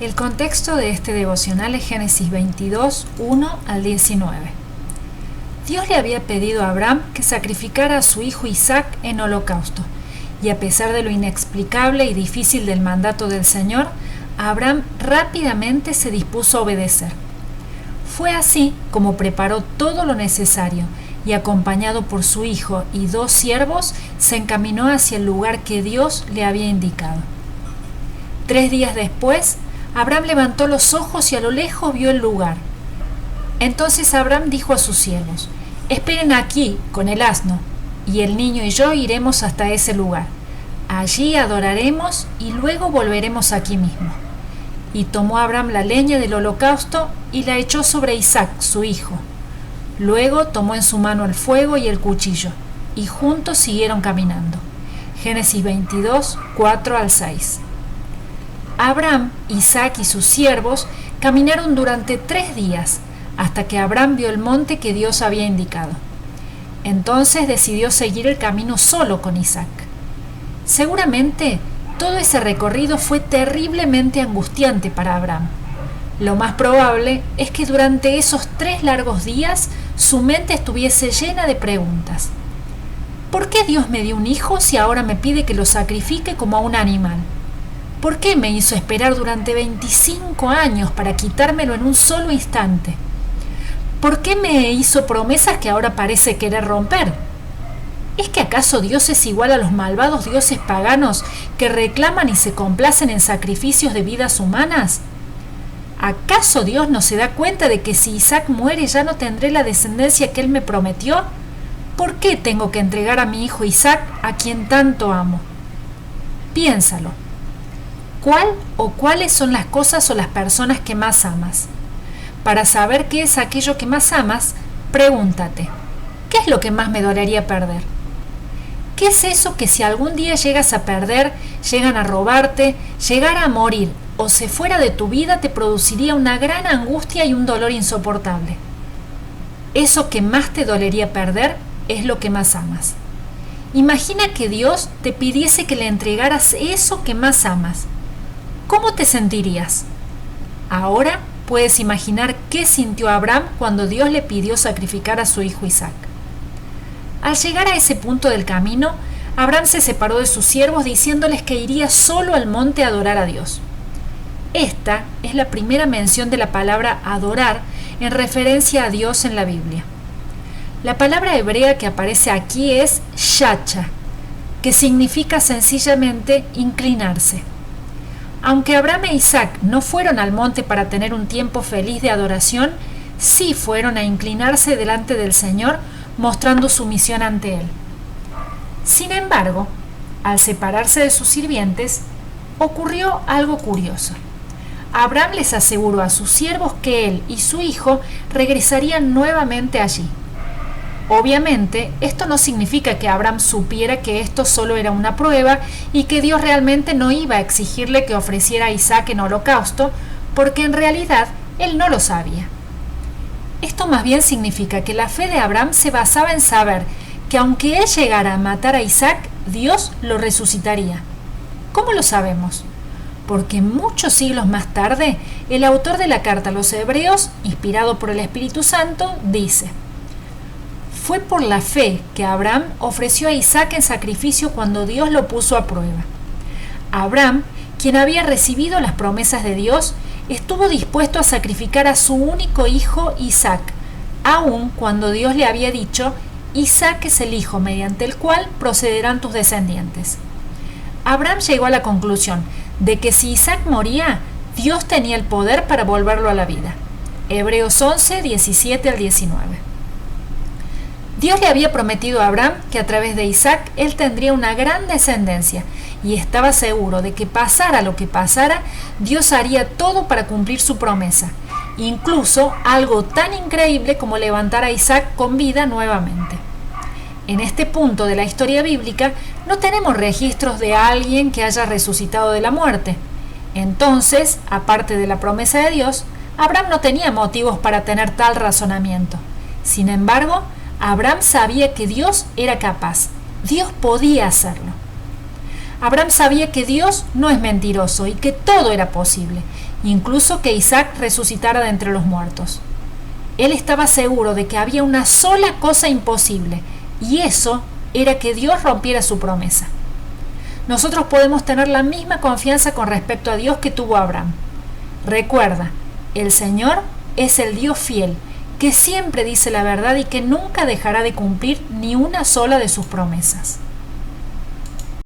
El contexto de este devocional es Génesis 22, 1 al 19. Dios le había pedido a Abraham que sacrificara a su hijo Isaac en holocausto, y a pesar de lo inexplicable y difícil del mandato del Señor, Abraham rápidamente se dispuso a obedecer. Fue así como preparó todo lo necesario y, acompañado por su hijo y 2 siervos, se encaminó hacia el lugar que Dios le había indicado. 3 días después, Abraham levantó los ojos y a lo lejos vio el lugar. Entonces Abraham dijo a sus siervos: «Esperen aquí con el asno, y el niño y yo iremos hasta ese lugar. Allí adoraremos y luego volveremos aquí mismo». Y tomó Abraham la leña del holocausto y la echó sobre Isaac, su hijo. Luego tomó en su mano el fuego y el cuchillo, y juntos siguieron caminando. Génesis 22, 4 al 6. Abraham, Isaac y sus siervos caminaron durante 3 días, hasta que Abraham vio el monte que Dios había indicado. Entonces decidió seguir el camino solo con Isaac. Seguramente todo ese recorrido fue terriblemente angustiante para Abraham. Lo más probable es que durante esos 3 largos días su mente estuviese llena de preguntas. ¿Por qué Dios me dio un hijo si ahora me pide que lo sacrifique como a un animal? ¿Por qué me hizo esperar durante 25 años para quitármelo en un solo instante? ¿Por qué me hizo promesas que ahora parece querer romper? ¿Es que acaso Dios es igual a los malvados dioses paganos que reclaman y se complacen en sacrificios de vidas humanas? ¿Acaso Dios no se da cuenta de que si Isaac muere ya no tendré la descendencia que él me prometió? ¿Por qué tengo que entregar a mi hijo Isaac, a quien tanto amo? Piénsalo. ¿Cuál o cuáles son las cosas o las personas que más amas? Para saber qué es aquello que más amas, pregúntate: ¿qué es lo que más me dolería perder? ¿Qué es eso que si algún día llegas a perder, llegan a robarte, llegara a morir o se fuera de tu vida, te produciría una gran angustia y un dolor insoportable? Eso que más te dolería perder es lo que más amas. Imagina que Dios te pidiese que le entregaras eso que más amas. ¿Cómo te sentirías? Ahora puedes imaginar qué sintió Abraham cuando Dios le pidió sacrificar a su hijo Isaac. Al llegar a ese punto del camino, Abraham se separó de sus siervos diciéndoles que iría solo al monte a adorar a Dios. Esta es la primera mención de la palabra adorar en referencia a Dios en la Biblia. La palabra hebrea que aparece aquí es shacha, que significa sencillamente inclinarse. Aunque Abraham e Isaac no fueron al monte para tener un tiempo feliz de adoración, sí fueron a inclinarse delante del Señor, mostrando sumisión ante Él. Sin embargo, al separarse de sus sirvientes, ocurrió algo curioso. Abraham les aseguró a sus siervos que él y su hijo regresarían nuevamente allí. Obviamente, esto no significa que Abraham supiera que esto solo era una prueba y que Dios realmente no iba a exigirle que ofreciera a Isaac en holocausto, porque en realidad él no lo sabía. Esto más bien significa que la fe de Abraham se basaba en saber que aunque él llegara a matar a Isaac, Dios lo resucitaría. ¿Cómo lo sabemos? Porque muchos siglos más tarde, el autor de la carta a los Hebreos, inspirado por el Espíritu Santo, dice: «Fue por la fe que Abraham ofreció a Isaac en sacrificio cuando Dios lo puso a prueba». Abraham, quien había recibido las promesas de Dios, estuvo dispuesto a sacrificar a su único hijo Isaac, aun cuando Dios le había dicho: «Isaac es el hijo mediante el cual procederán tus descendientes». Abraham llegó a la conclusión de que si Isaac moría, Dios tenía el poder para volverlo a la vida. Hebreos 11, 17 al 19. Dios le había prometido a Abraham que a través de Isaac él tendría una gran descendencia, y estaba seguro de que pasara lo que pasara, Dios haría todo para cumplir su promesa, incluso algo tan increíble como levantar a Isaac con vida nuevamente. En este punto de la historia bíblica no tenemos registros de alguien que haya resucitado de la muerte. Entonces, aparte de la promesa de Dios, Abraham no tenía motivos para tener tal razonamiento. Sin embargo, Abraham sabía que Dios era capaz. Dios podía hacerlo. Abraham sabía que Dios no es mentiroso y que todo era posible, incluso que Isaac resucitara de entre los muertos. Él estaba seguro de que había una sola cosa imposible, y eso era que Dios rompiera su promesa. Nosotros podemos tener la misma confianza con respecto a Dios que tuvo Abraham. Recuerda, el Señor es el Dios fiel, que siempre dice la verdad y que nunca dejará de cumplir ni una sola de sus promesas.